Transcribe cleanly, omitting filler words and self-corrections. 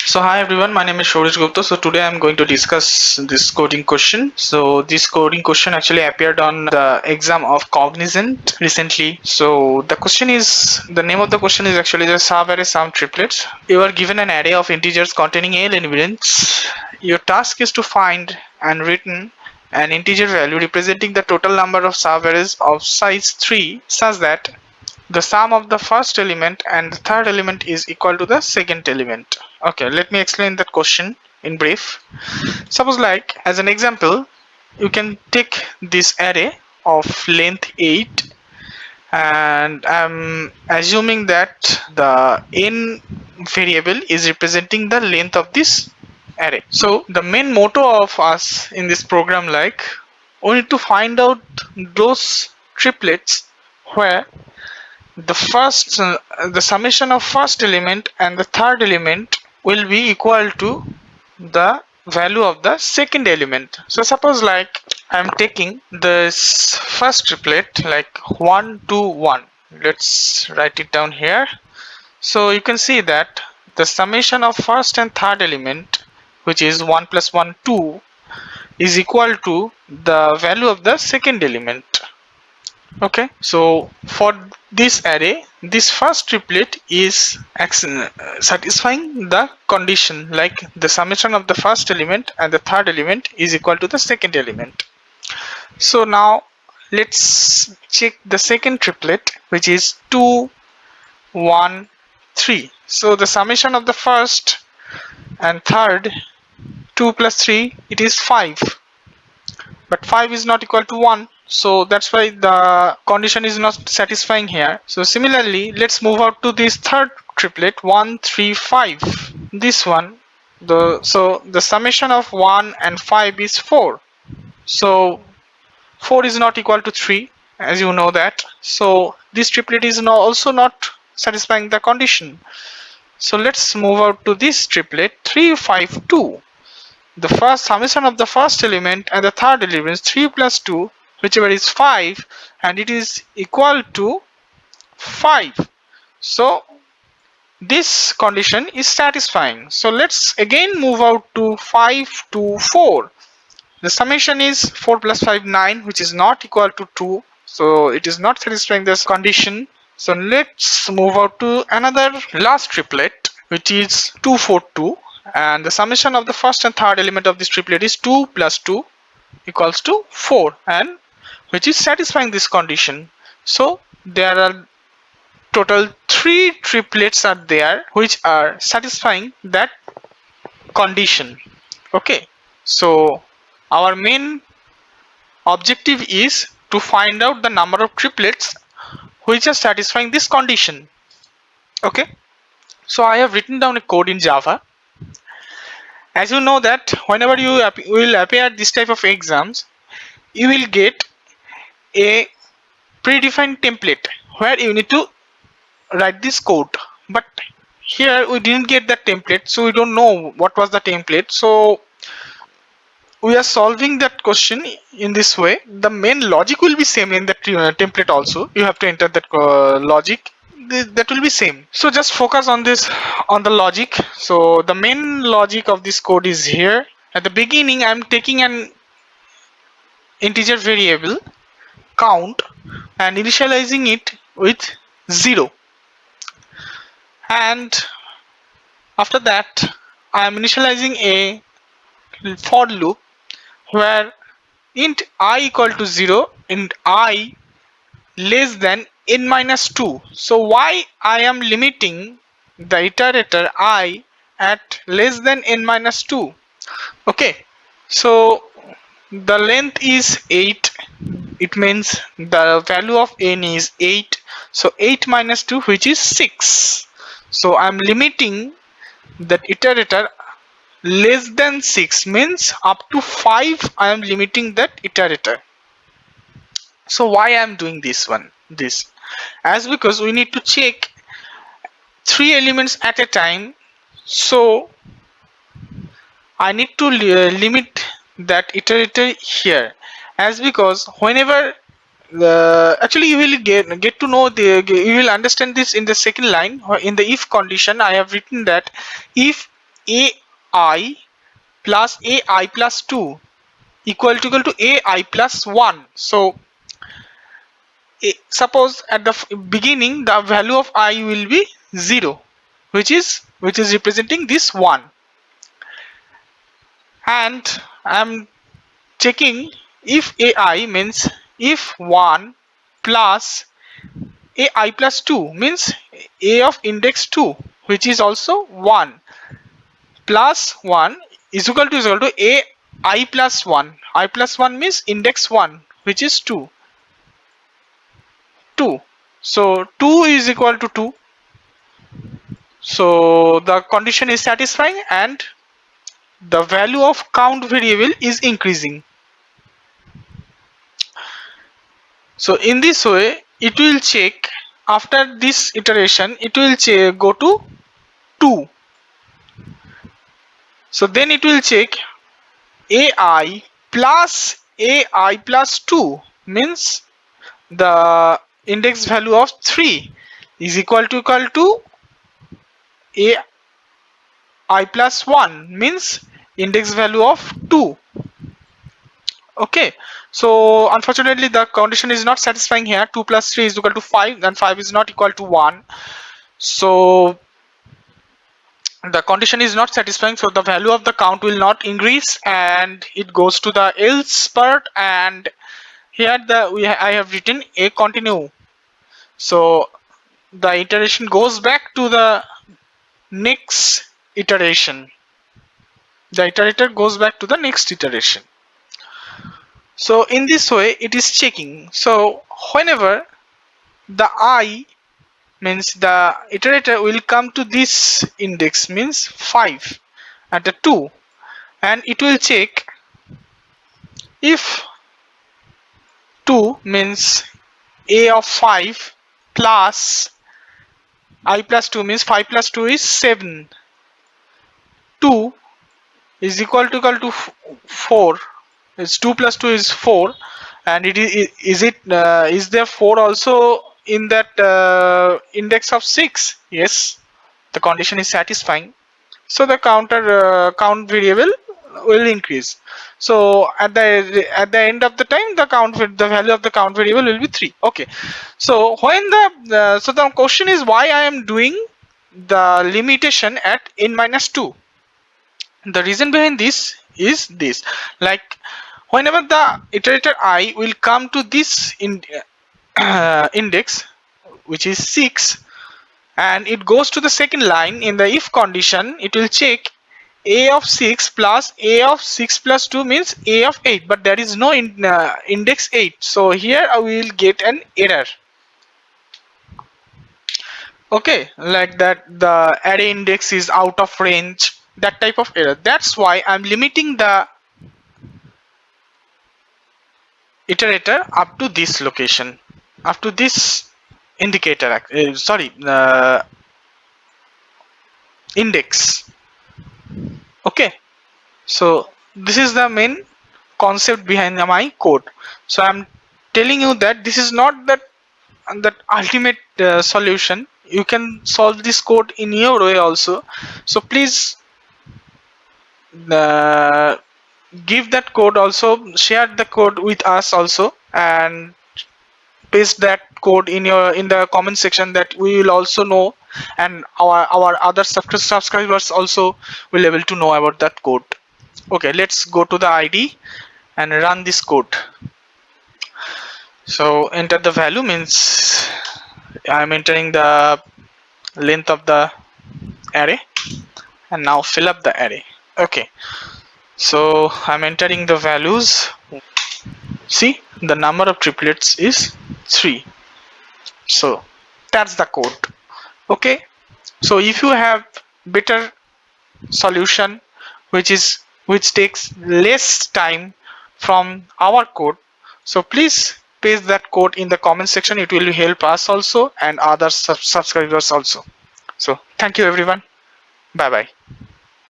So hi everyone, my name is Gupta. So today I'm going to discuss this coding question. So this coding question actually appeared on the exam of Cognizant recently. So the name of the question is actually the sub-array sum triplets. You are given an array of integers containing n elements. Your task is to find and return an integer value representing the total number of sub-arrays of size 3 such that the sum of the first element and the third element is equal to the second element. Okay, let me explain that question in brief. Suppose like as an example, you can take this array of length 8 and I'm assuming that the n variable is representing the length of this array. So the main motto of us in this program like we need to find out those triplets where the summation of first element and the third element will be equal to the value of the second element. So suppose like I'm taking this first triplet like 1 2 1. Let's write it down here. So you can see that the summation of first and third element, which is 1 plus 1 2, is equal to the value of the second element. Okay, so for this array, this first triplet is satisfying the condition like the summation of the first element and the third element is equal to the second element. So now let's check the second triplet, which is 2 1 3. So the summation of the first and third, 2 plus 3, it is 5, but 5 is not equal to 1, so that's why the condition is not satisfying here. So similarly, let's move out to this third triplet 1 3 5. This one, the summation of 1 and 5 is 4, so 4 is not equal to 3, as you know that. So this triplet is also not satisfying the condition. So let's move out to this triplet 3 5 2. The first summation of the first element and the third element is 3 plus 2, whichever is 5, and it is equal to 5. So this condition is satisfying. So let's again move out to 5 to 4. The summation is 4 plus 5 9, which is not equal to 2, so it is not satisfying this condition. So let's move out to another last triplet, which is 2 4 2, and the summation of the first and third element of this triplet is 2 plus 2 equals to 4, and which is satisfying this condition. So there are total 3 triplets are there which are satisfying that condition. Okay, so our main objective is to find out the number of triplets which are satisfying this condition. Okay, so I have written down a code in Java. As you know that whenever you will appear this type of exams, you will get a predefined template where you need to write this code, but here we didn't get that template, so we don't know what was the template. So we are solving that question in this way. The main logic will be same in that template also. You have to enter that logic, that will be same. So just focus on this, on the logic. So the main logic of this code is here. At the beginning, I'm taking an integer variable count and initializing it with 0, and after that I am initializing a for loop where int I equal to 0 and I less than n minus 2. So why I am limiting the iterator I at less than n minus 2? Okay, so the length is 8. It means the value of n is 8. So 8 minus 2, which is 6. So I'm limiting that iterator less than 6, means up to 5 I am limiting that iterator. So why I am doing this, as because we need to check 3 elements at a time, so I need to limit that iterator here, as because whenever actually you will get to know you will understand this in the second line. In the if condition I have written that if AI plus AI plus 2 equal to AI plus 1. So suppose at the beginning the value of I will be 0, which is representing this 1, and I'm checking if AI means if 1 plus AI plus 2 means A of index 2, which is also 1, plus 1 is equal to A I plus 1. I plus 1 means index 1, which is 2. 2. So 2 is equal to 2. So the condition is satisfying and the value of count variable is increasing. So in this way it will check, after this iteration it will go to 2. So then it will check AI plus 2 means the index value of 3 is equal to AI plus 1 means index value of 2. Okay, so unfortunately the condition is not satisfying here. 2 plus 3 is equal to 5 and 5 is not equal to 1. So the condition is not satisfying, so the value of the count will not increase and it goes to the else part, and here I have written a continue. So the iteration goes back to the next iteration. The iterator goes back to the next iteration. So in this way it is checking. So whenever the I means the iterator will come to this index means 5 at the 2, and it will check if 2 means A of 5 plus I plus 2 means 5 plus 2 is 7. 2 is equal to 4. It's 2 plus 2 is 4, and is there 4 also in that index of 6? Yes, the condition is satisfying. So the count variable will increase. So at the end of the time the value of the count variable will be 3. Okay, so when the question is why I am doing the limitation at n minus 2. The reason behind this is this, like whenever the iterator I will come to this index, which is 6, and it goes to the second line in the if condition, it will check A of 6 plus A of 6 plus 2 means A of 8, but there is no index 8, so here I will get an error. Okay, like that the array index is out of range, that type of error. That's why I'm limiting the iterator up to this location, up to this indicator, index. Okay, so this is the main concept behind my code. So I'm telling you that this is not that ultimate solution. You can solve this code in your way also. So please uh, give that code also, share the code with us also, and paste that code in the comment section, that we will also know, and our other subscribers also will able to know about that code. Okay, let's go to the ID and run this code. So enter the value means I'm entering the length of the array, and now fill up the array. Okay, so I'm entering the values. See, the number of triplets is 3. So that's the code. Okay, so if you have better solution which takes less time from our code, so please paste that code in the comment section. It will help us also and other subscribers also. So thank you everyone. Bye bye.